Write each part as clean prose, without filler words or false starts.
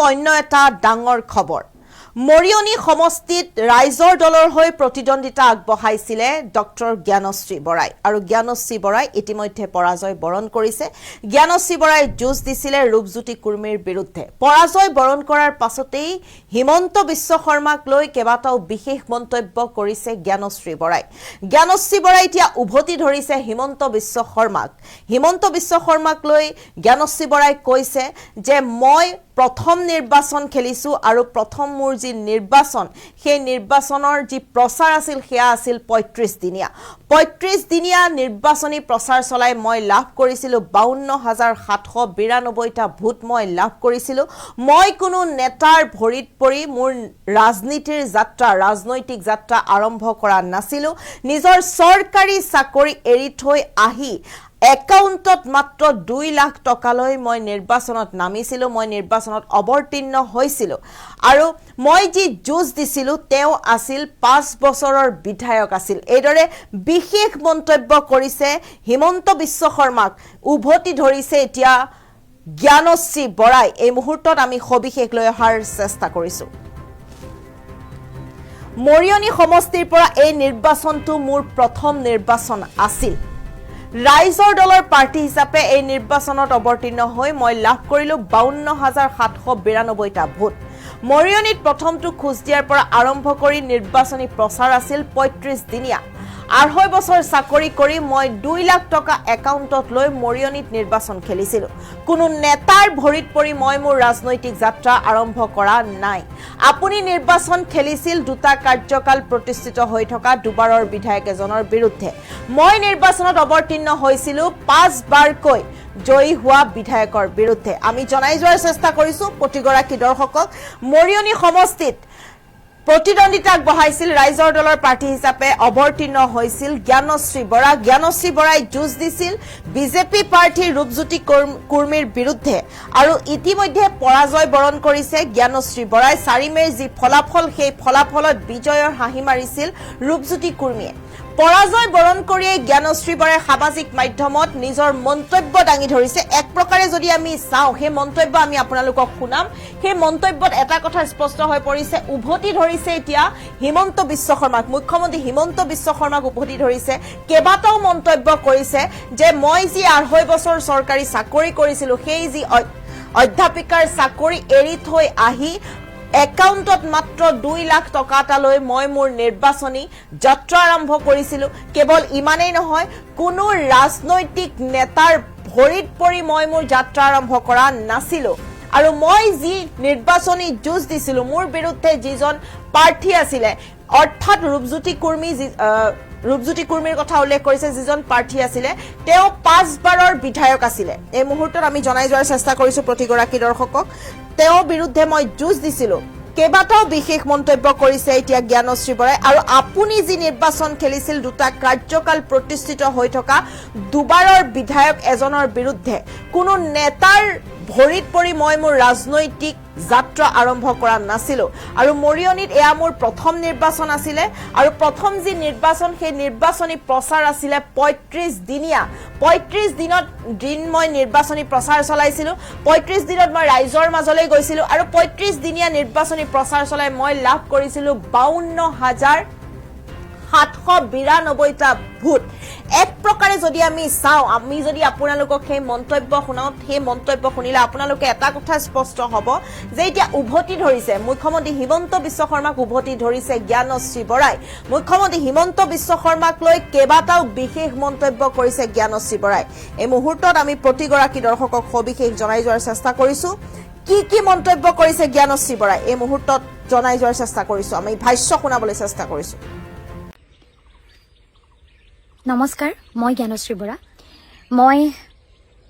অন্য এটা ডাঙৰ খবৰ মৰিয়নি সমষ্টিত ৰাইজৰ দলৰ হৈ প্ৰতিদ্বন্দিতা আগবঢ়াইছিলে ডক্টৰ জ্ঞানশ্ৰী বৰাই আৰু জ্ঞানশ্ৰী বৰাই ইতিমধ্যে পৰাজয় বৰণ কৰিছে জ্ঞানশ্ৰী বৰাই যুঁজ দিছিলে ৰূপজ্যোতি কুৰ্মীৰ বিৰুদ্ধে পৰাজয় বৰণ কৰাৰ পাছতেই হিমন্ত বিশ্ব শৰ্মাক লৈ কেবাটাও বিশেষ মন্তব্য কৰিছে জ্ঞানশ্ৰী বৰাই এতিয়া উভতি ধৰিছে হিমন্ত বিশ্ব শৰ্মাক লৈ জ্ঞানশ্ৰী বৰাই কৈছে যে মই প্ৰথম নিৰ্বাচন খেলিছো আৰু প্ৰথম মোৰ যি নিৰ্বাচন সেই নিৰ্বাচনৰ যি প্ৰচাৰ আছিল সেয়া আছিল ৩৫ দিনীয়া নিৰ্বাচনী প্ৰচাৰ চলাই মই লাভ কৰিছিলো ৫২৭৯২টা ভোট মই লাভ কৰিছিলো মই কোনো নেতাৰ ভৰিত পৰি মোৰ ৰাজনৈতিক যাত্ৰা আৰম্ভ কৰা নাছিলো নিজৰ চৰকাৰী চাকৰি এৰি থৈ আহি একাউণ্টত মাত্ৰ ২ লাখ টকালৈ মই নিৰ্বাচনত নামিছিলো মই নিৰ্বাচনত অৱতীৰ্ণ হৈছিলো আৰু মই যি যুঁজ দিছিলো তেওঁ আছিল ৫ বছৰৰ বিধায়ক আছিল এইদৰে বিশেষ মন্তব্য কৰিছে হিমন্ত বিশ্ব শৰ্মাক উভতি ধৰিছে এতিয়া জ্ঞানশ্ৰী বৰাই এই মুহূৰ্তত আমি সবিশেষ লৈ অহাৰ চেষ্টা কৰিছো মৰিয়নি সমষ্টিৰ পৰা এই নিৰ্বাচনটো মোৰ প্ৰথম নিৰ্বাচন আছিল ৰাইজৰ দলৰ পাৰ্টি হিচাপে এই নিৰ্বাচনত অৱতীৰ্ণ হৈ মই লাভ কৰিলো ৫২৭৯২টা ভোট মৰিয়নিত প্ৰথমটো খোজ দিয়াৰ পৰা আৰম্ভ কৰি নিৰ্বাচনী প্ৰচাৰ আছিল ৩৫ দিনীয়া ২.৫ বছৰ চাকৰি কৰি মই ২ লাখ টকা একাউণ্টত লৈ মৰিয়নিত নিৰ্বাচন খেলিছিলো কোনো নেতাৰ ভৰিত পৰি মই মোৰ ৰাজনৈতিক যাত্ৰা আৰম্ভ কৰা নাই আপুনি নিৰ্বাচন খেলিছিল দুটা কাৰ্যকাল প্ৰতিষ্ঠিত হৈ থকা দুবাৰৰ বিধায়ক এজনৰ বিৰুদ্ধে মই নিৰ্বাচনত অৱতীৰ্ণ হৈছিলো ৫ বাৰকৈ জয়ী হোৱা বিধায়কৰ বিৰুদ্ধে আমি জনাই যোৱাৰ চেষ্টা কৰিছো প্ৰতিগৰাকী দৰ্শকক মৰিয়নি সমষ্টিত প্ৰতিদ্বন্দিতা আগবঢ়াইছিল ৰাইজৰ দলৰ প্ৰাৰ্থী হিচাপে অৱতীৰ্ণ হৈছিল জ্ঞানশ্ৰী বৰাই যুঁজ দিছিল বিজেপি প্ৰাৰ্থী ৰূপজ্যোতি কুৰ্মীৰ বিৰুদ্ধে আৰু ইতিমধ্যে পৰাজয় বৰণ কৰিছে জ্ঞানশ্ৰী বৰাই ৪ মেৰ যি ফলাফল সেই ফলাফলত বিজয়ৰ হাঁহি মাৰিছিল ৰূপজ্যোতি কুৰ্মীয়ে পৰাজয় বৰণ কৰিয়ে জ্ঞানশ্ৰী বৰাই সামাজিক মাধ্যমত নিজৰ মন্তব্য দাঙি ধৰিছে এক প্ৰকাৰে যদি আমি চাওঁ সেই মন্তব্য আমি আপোনালোকক শুনাম সেই মন্তব্যত এটা কথা স্পষ্ট হৈ পৰিছে উভতি ধৰিছে এতিয়া হিমন্ত বিশ্ব শৰ্মাক মুখ্যমন্ত্ৰী হিমন্ত বিশ্ব শৰ্মাক উভতি ধৰিছে কেবাটাও মন্তব্য কৰিছে যে মই যি ২.৫ বছৰ চৰকাৰী চাকৰি কৰিছিলো সেই যি অধ্যাপিকাৰ চাকৰি এৰি থৈ আহি একাউণ্টত মাত্ৰ ২ লাখ টকা লৈ মই মোৰ নিৰ্বাচনী যাত্ৰা আৰম্ভ কৰিছিলো কেৱল ইমানেই নহয় কোনো ৰাজনৈতিক নেতাৰ ভৰিত পৰি মই মোৰ যাত্ৰা আৰম্ভ কৰা নাছিলো আৰু মই যি নিৰ্বাচনী যুঁজ দিছিলো মোৰ বিৰুদ্ধে যিজন প্ৰাৰ্থী আছিলে অৰ্থাৎ ৰূপজ্যোতি কুৰ্মীৰ কথা উল্লেখ কৰিছে যিজন প্ৰাৰ্থী আছিলে তেওঁ ৫ বাৰৰ বিধায়ক আছিলে এই মুহূৰ্তত আমি জনাই যোৱাৰ চেষ্টা কৰিছো প্ৰতিগৰাকী দৰ্শকক তেওঁৰ বিৰুদ্ধে মই যুঁজ দিছিলো কেবাটাও বিশেষ মন্তব্য কৰিছে এতিয়া জ্ঞানশ্ৰী বৰাই আৰু আপুনি যি নিৰ্বাচন খেলিছিল দুটা কাৰ্যকাল প্ৰতিষ্ঠিত হৈ থকা দুবাৰৰ বিধায়ক এজনৰ বিৰুদ্ধে কোনো নেতাৰ ভৰিত পৰি মই মোৰ ৰাজনৈতিক যাত্ৰা আৰম্ভ কৰা নাছিলো আৰু মৰিয়নিত এয়া মোৰ প্ৰথম নিৰ্বাচন আছিলে আৰু প্ৰথম যি নিৰ্বাচন সেই নিৰ্বাচনী প্ৰচাৰ আছিলে ৩৫ দিনীয়া ৩৫ দিন মই নিৰ্বাচনী প্ৰচাৰ চলাইছিলো ৩৫ দিনত মই ৰাইজৰ মাজলৈ গৈছিলো আৰু ৩৫ দিনীয়া নিৰ্বাচনী প্ৰচাৰ চলাই মই লাভ কৰিছিলো ৫২৭৯২টা ভোট এক প্ৰকাৰে যদি আমি চাওঁ আমি যদি আপোনালোকক সেই মন্তব্য শুনাও সেই মন্তব্য শুনিলে আপোনালোকে এটা কথা স্পষ্ট হ'ব যে এতিয়া উভতি ধৰিছে মুখ্যমন্ত্ৰী হিমন্ত বিশ্ব শৰ্মাক উভতি ধৰিছে জ্ঞানশ্ৰী বৰাই মুখ্যমন্ত্ৰী হিমন্ত বিশ্ব শৰ্মাক লৈ কেবাটাও বিশেষ মন্তব্য কৰিছে জ্ঞানশ্ৰী বৰাই এই মুহূৰ্তত আমি প্ৰতিগৰাকী দৰ্শকক সবিশেষ জনাই যোৱাৰ চেষ্টা কৰিছো কি মন্তব্য কৰিছে জ্ঞানশ্ৰী বৰাই এই মুহূৰ্তত জনাই যোৱাৰ চেষ্টা কৰিছো আমি ভাষ্য শুনাবলৈ চেষ্টা কৰিছো নমস্কাৰ মই জ্ঞানশ্ৰী বৰা মই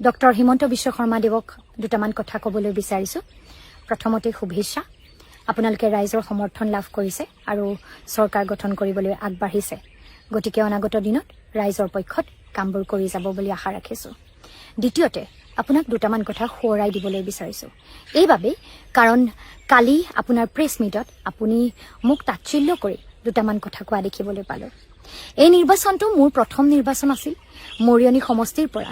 ডক্টৰ হিমন্ত বিশ্ব শৰ্মাদেৱক দুটামান কথা ক'বলৈ বিচাৰিছো প্ৰথমতে শুভেচ্ছা আপোনালোকে ৰাইজৰ সমৰ্থন লাভ কৰিছে আৰু চৰকাৰ গঠন কৰিবলৈ আগবাঢ়িছে গতিকে অনাগত দিনত ৰাইজৰ পক্ষত কামবোৰ কৰি যাব বুলি আশা ৰাখিছো দ্বিতীয়তে আপোনাক দুটামান কথা সোঁৱৰাই দিবলৈ বিচাৰিছো এইবাবে কাৰণ কালি আপোনাৰ প্ৰেছ মিটত আপুনি মোক তাচ্ছিল্য কৰি দুটামান কথা কোৱা দেখিবলৈ পালো এই নিৰ্বাচনটো মোৰ প্ৰথম নিৰ্বাচন আছিল মৰিয়নি সমষ্টিৰ পৰা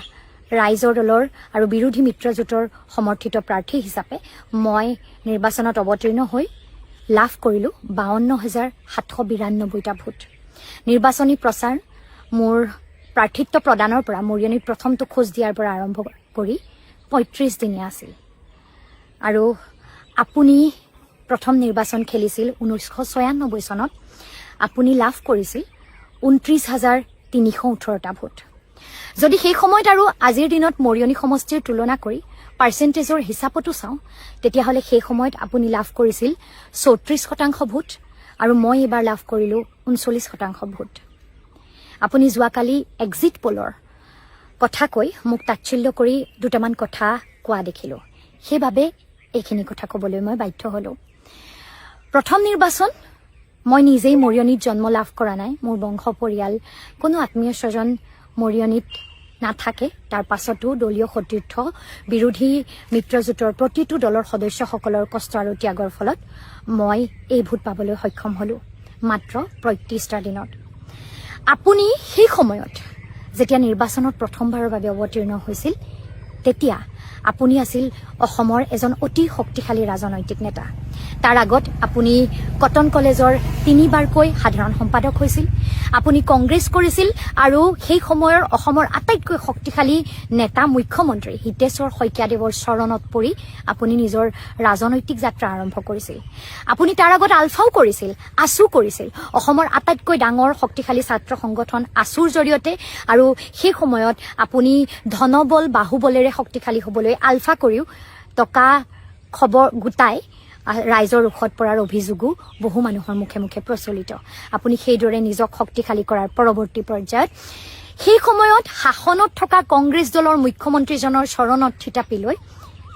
ৰাইজৰ দলৰ আৰু বিৰোধী মিত্ৰজোঁটৰ সমৰ্থিত প্ৰাৰ্থী হিচাপে মই নিৰ্বাচনত অৱতীৰ্ণ হৈ লাভ কৰিলোঁ 52,792টা ভোট। নিৰ্বাচনী প্ৰচাৰ মোৰ প্ৰাৰ্থিত্ব প্ৰদানৰ পৰা মৰিয়নিত প্ৰথমটো খোজ দিয়াৰ পৰা আৰম্ভ কৰি 35 দিনীয়া আছিল। আৰু আপুনি প্ৰথম নিৰ্বাচন খেলিছিল 1996 চনত। আপুনি লাভ কৰিছিল 29,318টা ভোট। যদি সেই সময়ত আৰু আজিৰ দিনত মৰিয়নি সমষ্টিৰ তুলনা কৰি পাৰ্চেণ্টেজৰ হিচাপতো চাওঁ, তেতিয়াহ'লে সেই সময়ত আপুনি লাভ কৰিছিল 34% ভোট আৰু মই এইবাৰ লাভ কৰিলোঁ 39% ভোট। আপুনি যোৱাকালি এক্সিট পলৰ কথা কৈ মোক তাচ্ছিল্য কৰি দুটামান কথা কোৱা দেখিলোঁ। সেইবাবে এইখিনি কথা ক'বলৈ মই বাধ্য হ'লোঁ। প্ৰথম নিৰ্বাচন মই নিজেই মৰিয়নিত জন্ম লাভ কৰা নাই। মোৰ বংশ পৰিয়াল কোনো আত্মীয় স্বজন মৰিয়নিত নাথাকে। তাৰ পাছতো দলীয় সতীৰ্থ বিৰোধী মিত্ৰজোঁটৰ প্ৰতিটো দলৰ সদস্যসকলৰ কষ্ট আৰু ত্যাগৰ ফলত মই এই ভোট পাবলৈ সক্ষম হ'লোঁ মাত্ৰ 35টা দিনত। আপুনি সেই সময়ত যেতিয়া নিৰ্বাচনত প্ৰথমবাৰৰ বাবে অৱতীৰ্ণ হৈছিল, তেতিয়া আপুনি আছিল অসমৰ এজন অতি শক্তিশালী ৰাজনৈতিক নেতা। তাৰ আগত আপুনি কটন কলেজৰ 3বাৰকৈ সাধাৰণ সম্পাদক হৈছিল। আপুনি কংগ্ৰেছ কৰিছিল আৰু সেই সময়ৰ অসমৰ আটাইতকৈ শক্তিশালী নেতা মুখ্যমন্ত্ৰী হিতেশ্বৰ শইকীয়াদেৱৰ চৰণত পৰি আপুনি নিজৰ ৰাজনৈতিক যাত্ৰা আৰম্ভ কৰিছিল। আপুনি তাৰ আগত আলফাও কৰিছিল, আছু কৰিছিল, অসমৰ আটাইতকৈ ডাঙৰ শক্তিশালী ছাত্ৰ সংগঠন আছুৰ জৰিয়তে। আৰু সেই সময়ত আপুনি ধনবল বাহুবলেৰে শক্তিশালী হ'বলৈ আলফা কৰিও টকা খবৰ গোটাই ৰাইজৰ ৰোষত পৰাৰ অভিযোগো বহু মানুহৰ মুখে মুখে প্ৰচলিত। আপুনি সেইদৰে নিজক শক্তিশালী কৰাৰ পৰৱৰ্তী পৰ্যায়ত সেই সময়ত শাসনত থকা কংগ্ৰেছ দলৰ মুখ্যমন্ত্ৰীজনৰ চৰণত থিতাপি লৈ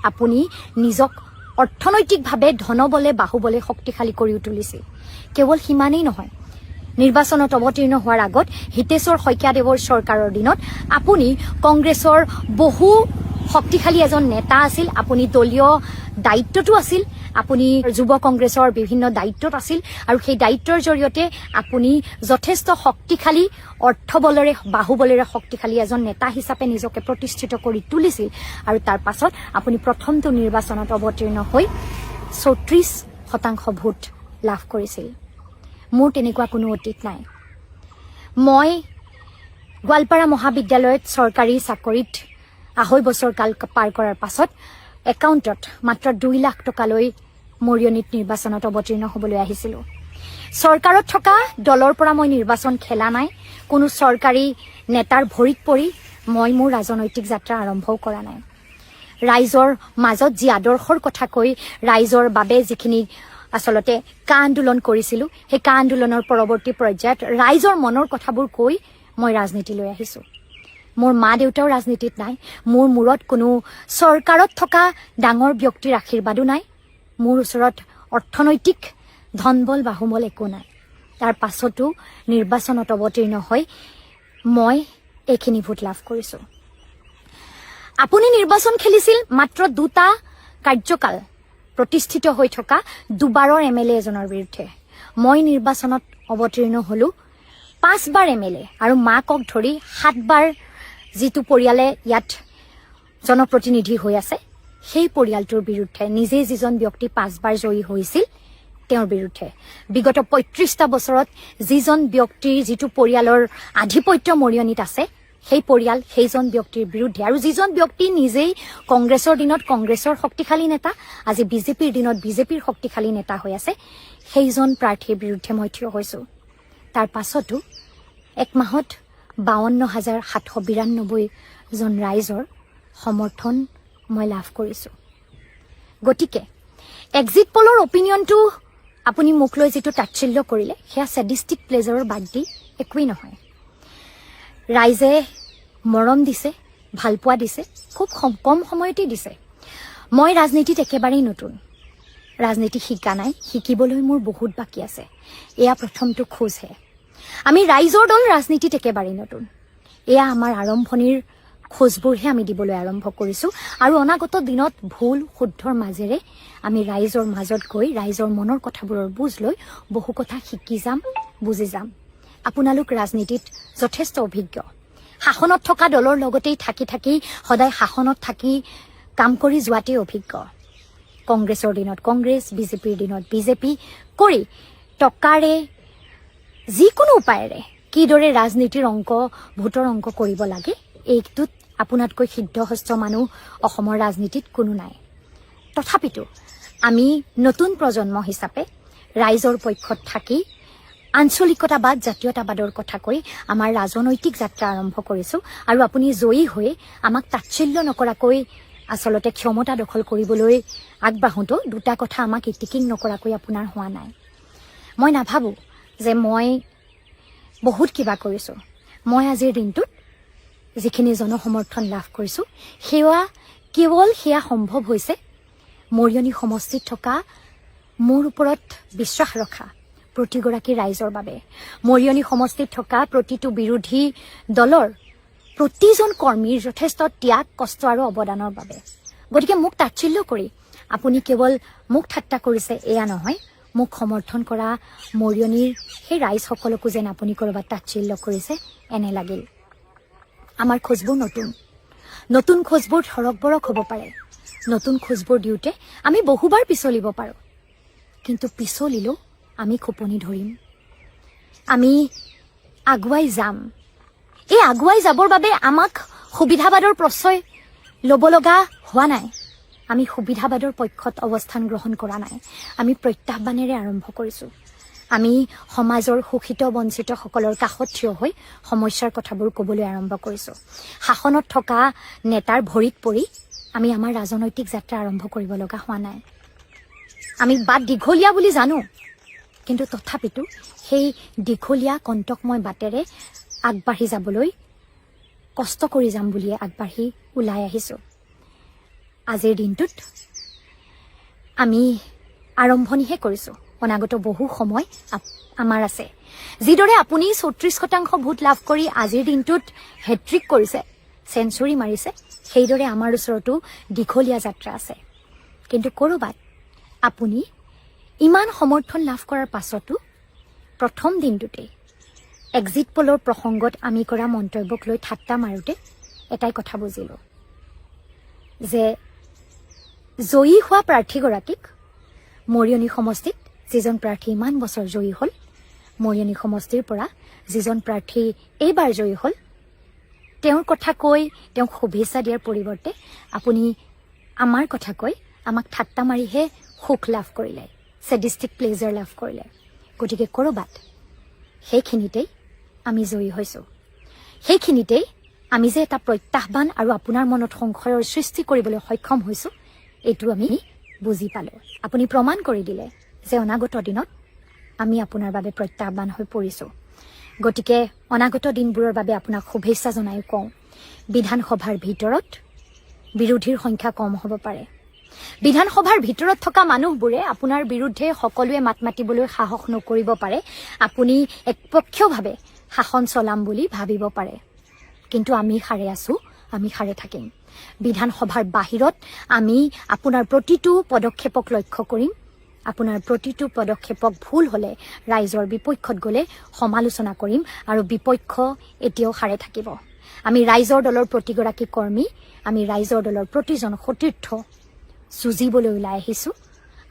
আপুনি নিজক অৰ্থনৈতিকভাৱে ধনবলে বাহুবলে শক্তিশালী কৰিও তুলিছিল। কেৱল সিমানেই নহয়, নিৰ্বাচনত অৱতীৰ্ণ হোৱাৰ আগত হিতেশ্বৰ শইকীয়াদেৱৰ চৰকাৰৰ দিনত আপুনি কংগ্ৰেছৰ বহু শক্তিশালী এজন নেতা আছিল। আপুনি দলীয় দায়িত্বতো আছিল, আপুনি যুৱ কংগ্ৰেছৰ বিভিন্ন দায়িত্বত আছিল আৰু সেই দায়িত্বৰ জৰিয়তে আপুনি যথেষ্ট শক্তিশালী অৰ্থবলেৰে বাহুবলেৰে শক্তিশালী এজন নেতা হিচাপে নিজকে প্ৰতিষ্ঠিত কৰি তুলিছিল। আৰু তাৰ পাছত আপুনি প্ৰথমটো নিৰ্বাচনত অৱতীৰ্ণ হৈ 34% ভোট লাভ কৰিছিল। মোৰ তেনেকুৱা কোনো অতীত নাই। মই গোৱালপাৰা মহাবিদ্যালয়ত চৰকাৰী চাকৰিত 2.5 বছৰ কাল পাৰ কৰাৰ পাছত একাউণ্টত মাত্ৰ 2 লাখ টকা লৈ মৰিয়নিত নিৰ্বাচনত অৱতীৰ্ণ হ'বলৈ আহিছিলোঁ। চৰকাৰত থকা দলৰ পৰা মই নিৰ্বাচন খেলা নাই। কোনো চৰকাৰী নেতাৰ ভৰিত পৰি মই মোৰ ৰাজনৈতিক যাত্ৰা আৰম্ভও কৰা নাই। ৰাইজৰ মাজত যি আদৰ্শৰ কথা কৈ ৰাইজৰ বাবে যিখিনি আচলতে কা আন্দোলন কৰিছিলোঁ, সেই কা আন্দোলনৰ পৰৱৰ্তী পৰ্যায়ত ৰাইজৰ মনৰ কথাবোৰ কৈ মই ৰাজনীতিলৈ আহিছোঁ। মোৰ মা দেউতাও ৰাজনীতিত নাই। মোৰ মূৰত কোনো চৰকাৰত থকা ডাঙৰ ব্যক্তিৰ আশীৰ্বাদো নাই। মোৰ ওচৰত অৰ্থনৈতিক ধনবল বাহুবল একো নাই। তাৰ পাছতো নিৰ্বাচনত অৱতীৰ্ণ হৈ মই এইখিনি ভোট লাভ কৰিছোঁ। আপুনি নিৰ্বাচন খেলিছিল মাত্ৰ 2টা কাৰ্যকাল প্ৰতিষ্ঠিত হৈ থকা 2বাৰৰ MLA এজনৰ বিৰুদ্ধে। মই নিৰ্বাচনত অৱতীৰ্ণ হ'লোঁ 5বাৰ MLA আৰু মাকক ধৰি 7বাৰ যিটো পৰিয়ালে ইয়াত জনপ্ৰতিনিধি হৈ আছে, সেই পৰিয়ালটোৰ বিৰুদ্ধে। নিজেই যিজন ব্যক্তি 5বাৰ জয়ী হৈছিল তেওঁৰ বিৰুদ্ধে। বিগত 35টা বছৰত যিজন ব্যক্তিৰ যিটো পৰিয়ালৰ আধিপত্য মৰিয়নিত আছে, সেই পৰিয়াল সেইজন ব্যক্তিৰ বিৰুদ্ধে। আৰু যিজন ব্যক্তি নিজেই কংগ্ৰেছৰ দিনত কংগ্ৰেছৰ শক্তিশালী নেতা, আজি বিজেপিৰ দিনত বিজেপিৰ শক্তিশালী নেতা হৈ আছে, সেইজন প্ৰাৰ্থীৰ বিৰুদ্ধে মই থিয় হৈছোঁ। তাৰ পাছতো 1 মাহত 52,792 জন ৰাইজৰ সমৰ্থন মই লাভ কৰিছোঁ। গতিকে এক্সিট পলৰ অপিনিয়নটো আপুনি মোক লৈ যিটো তাচ্ছিল্য কৰিলে, সেয়া ছেডিষ্টিক প্লেজাৰৰ বাদ দি একোৱেই নহয়। ৰাইজে মৰম দিছে, ভালপোৱা দিছে, খুব কম সময়তেই দিছে। মই ৰাজনীতিত একেবাৰেই নতুন। ৰাজনীতি শিকা নাই, শিকিবলৈ মোৰ বহুত বাকী আছে। এয়া প্ৰথমটো খোজহে। আমি ৰাইজৰ দল ৰাজনীতিত একেবাৰেই নতুন। এয়া আমাৰ আৰম্ভণিৰ খোজবোৰহে আমি দিবলৈ আৰম্ভ কৰিছোঁ। আৰু অনাগত দিনত ভুল শুদ্ধৰ মাজেৰে আমি ৰাইজৰ মাজত গৈ ৰাইজৰ মনৰ কথাবোৰৰ বুজ লৈ বহু কথা শিকি যাম, বুজি যাম। আপোনালোক ৰাজনীতিত যথেষ্ট অভিজ্ঞ। শাসনত থকা দলৰ লগতেই থাকি থাকি সদায় শাসনত থাকি কাম কৰি যোৱাতেই অভিজ্ঞ কংগ্ৰেছৰ দিনত কংগ্ৰেছ বিজেপিৰ দিনত বিজেপি কৰি টকাৰে যিকোনো উপায়েৰে কিদৰে ৰাজনীতিৰ অংক ভোটৰ অংক কৰিব লাগে এইটোত আপোনাতকৈ সিদ্ধহস্ত মানুহ অসমৰ ৰাজনীতিত কোনো নাই তথাপিতো আমি নতুন প্ৰজন্ম হিচাপে ৰাইজৰ পক্ষত থাকি আঞ্চলিকতাবাদ জাতীয়তাবাদৰ কথা কৈ আমাৰ ৰাজনৈতিক যাত্ৰা আৰম্ভ কৰিছোঁ আৰু আপুনি জয়ী হৈ আমাক তাচ্ছিল্য নকৰাকৈ আচলতে ক্ষমতা দখল কৰিবলৈ আগবাঢ়োঁতো দুটা কথা আমাক ইটিকিং নকৰাকৈ আপোনাৰ হোৱা নাই মই নাভাবোঁ যে মই বহুত কিবা কৰিছোঁ মই আজিৰ দিনটোত যিখিনি জনসমৰ্থন লাভ কৰিছোঁ সেয়া সম্ভৱ হৈছে মৰিয়নি সমষ্টিত থকা মোৰ ওপৰত বিশ্বাস ৰখা প্ৰতিগৰাকী ৰাইজৰ বাবে মৰিয়নি সমষ্টিত থকা প্ৰতিটো বিৰোধী দলৰ প্ৰতিজন কৰ্মীৰ যথেষ্ট ত্যাগ কষ্ট আৰু অৱদানৰ বাবে গতিকে মোক তাচ্ছিল্য কৰি আপুনি কেৱল মোক ঠাট্টা কৰিছে এয়া নহয় মোক সমৰ্থন কৰা মৰিয়নিৰ সেই ৰাইজসকলকো যেন আপুনি ক'ৰবাত তাচ্ছিল্য কৰিছে এনে লাগিল আমাৰ খোজবোৰ নতুন খোজবোৰ ধৰক বৰক হ'ব পাৰে নতুন খোজবোৰ দিওঁতে আমি বহুবাৰ পিছলিব পাৰোঁ কিন্তু পিছলিলেও আমি খোপনি ধৰিম আমি আগুৱাই যাম এই আগুৱাই যাবৰ বাবে আমাক সুবিধাবাদৰ প্ৰশ্ৰয় ল'ব লগা হোৱা নাই আমি সুবিধাবাদৰ পক্ষত অৱস্থান গ্ৰহণ কৰা নাই আমি প্ৰত্যাহ্বানেৰে আৰম্ভ কৰিছোঁ আমি সমাজৰ শোষিত বঞ্চিতসকলৰ কাষত থিয় হৈ সমস্যাৰ কথাবোৰ ক'বলৈ আৰম্ভ কৰিছোঁ শাসনত থকা নেতাৰ ভৰিত পৰি আমি আমাৰ ৰাজনৈতিক যাত্ৰা আৰম্ভ কৰিব লগা হোৱা নাই আমি বাট দীঘলীয়া বুলি জানো কিন্তু তথাপিতো সেই দীঘলীয়া কণ্টকময় বাটেৰে আগবাঢ়ি যাবলৈ কষ্ট কৰি যাম বুলিয়ে আগবাঢ়ি ওলাই আহিছোঁ আজিৰ দিনটোত আমি আৰম্ভণিহে কৰিছোঁ অনাগত বহু সময় আমাৰ আছে যিদৰে আপুনি ৩৪% ভোট লাভ কৰি আজিৰ দিনটোত হেট্ৰিক কৰিছে চেঞ্চুৰী মাৰিছে সেইদৰে আমাৰ ওচৰতো দীঘলীয়া যাত্ৰা আছে কিন্তু ক'ৰবাত আপুনি ইমান সমৰ্থন লাভ কৰাৰ পাছতো প্ৰথম দিনটোতেই এক্সিট পলৰ প্ৰসংগত আমি কৰা মন্তব্যক লৈ ঠাট্টা মাৰোঁতে এটাই কথা বুজিলোঁ যে জয়ী হোৱা প্ৰাৰ্থীগৰাকীক মৰিয়নি সমষ্টিত যিজন প্ৰাৰ্থী ইমান বছৰ জয়ী হ'ল মৰিয়নি সমষ্টিৰ পৰা যিজন প্ৰাৰ্থী এইবাৰ জয়ী হ'ল তেওঁৰ কথা কৈ তেওঁক শুভেচ্ছা দিয়াৰ পৰিৱৰ্তে আপুনি আমাৰ কথা কৈ আমাক ঠাট্টা মাৰিহে সুখ লাভ কৰিলে ছেডিষ্টিক প্লেজাৰ লাভ কৰিলে গতিকে ক'ৰবাত সেইখিনিতেই আমি জয়ী হৈছোঁ সেইখিনিতেই আমি যে এটা প্ৰত্যাহ্বান আৰু আপোনাৰ মনত সংশয়ৰ সৃষ্টি কৰিবলৈ সক্ষম হৈছোঁ এইটো আমি বুজি পালোঁ আপুনি প্ৰমাণ কৰি দিলে যে অনাগত দিনত আমি আপোনাৰ বাবে প্ৰত্যাহ্বান হৈ পৰিছোঁ গতিকে অনাগত দিনবোৰৰ বাবে আপোনাক শুভেচ্ছা জনাই কওঁ বিধানসভাৰ ভিতৰত বিৰোধীৰ সংখ্যা কম হ'ব পাৰে বিধানসভাৰ ভিতৰত থকা মানুহবোৰে আপোনাৰ বিৰুদ্ধে সকলোৱে মাত মাতিবলৈ সাহস নকৰিব পাৰে আপুনি একপক্ষীয়ভাৱে শাসন চলাম বুলি ভাবিব পাৰে কিন্তু আমি সাৰে আছোঁ আমি সাৰে থাকিম বিধানসভাৰ বাহিৰত আমি আপোনাৰ প্ৰতিটো পদক্ষেপক লক্ষ্য কৰিম আপোনাৰ প্ৰতিটো পদক্ষেপক ভুল হ'লে ৰাইজৰ বিপক্ষত গ'লে সমালোচনা কৰিম আৰু বিপক্ষ এতিয়াও সাৰে থাকিব আমি ৰাইজৰ দলৰ প্ৰতিগৰাকী কৰ্মী আমি ৰাইজৰ দলৰ প্ৰতিজন সতীৰ্থ যুঁজিবলৈ ওলাই আহিছোঁ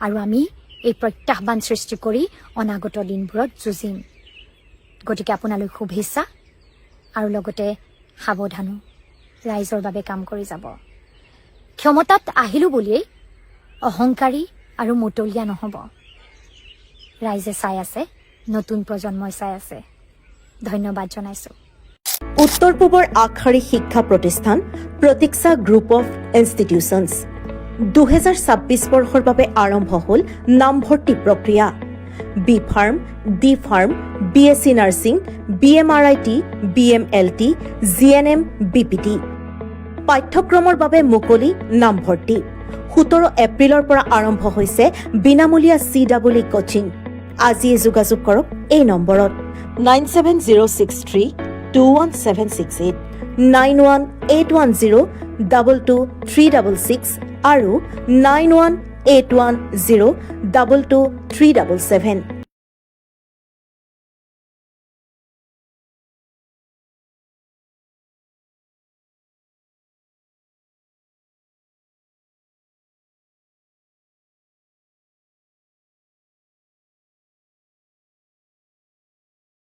আৰু আমি এই প্ৰত্যাহ্বান সৃষ্টি কৰি অনাগত দিনবোৰত যুঁজিম গতিকে আপোনালৈ শুভেচ্ছা আৰু লগতে সাৱধানো ৰাইজৰ বাবে কাম কৰি যাব ক্ষমতাত আহিলোঁ বুলিয়েই অহংকাৰী আৰু মতলীয়া নহ'ব ৰাইজে চাই আছে নতুন প্ৰজন্মই চাই আছে ধন্যবাদ জনাইছোঁ উত্তৰ পূবৰ আগশাৰী শিক্ষা প্ৰতিষ্ঠান প্ৰতীক্ষা গ্ৰুপ অফ ইনষ্টিটিউচনছ 2026 বৰ্ষৰ বাবে আৰম্ভ হ'ল নামভৰ্তি প্ৰক্ৰিয়া B pharm D pharm BSc nursing BMRIT BMLT GNM BPT পাঠ্যক্ৰমৰ বাবে মুকলি নামভৰ্তি 17 এপ্ৰিলৰ পৰা আৰম্ভ হৈছে বিনামূলীয়া CEE কোচিং আজিয়ে যোগাযোগ কৰক এই নম্বৰত 9706321768 9181022366 আৰু 9181022377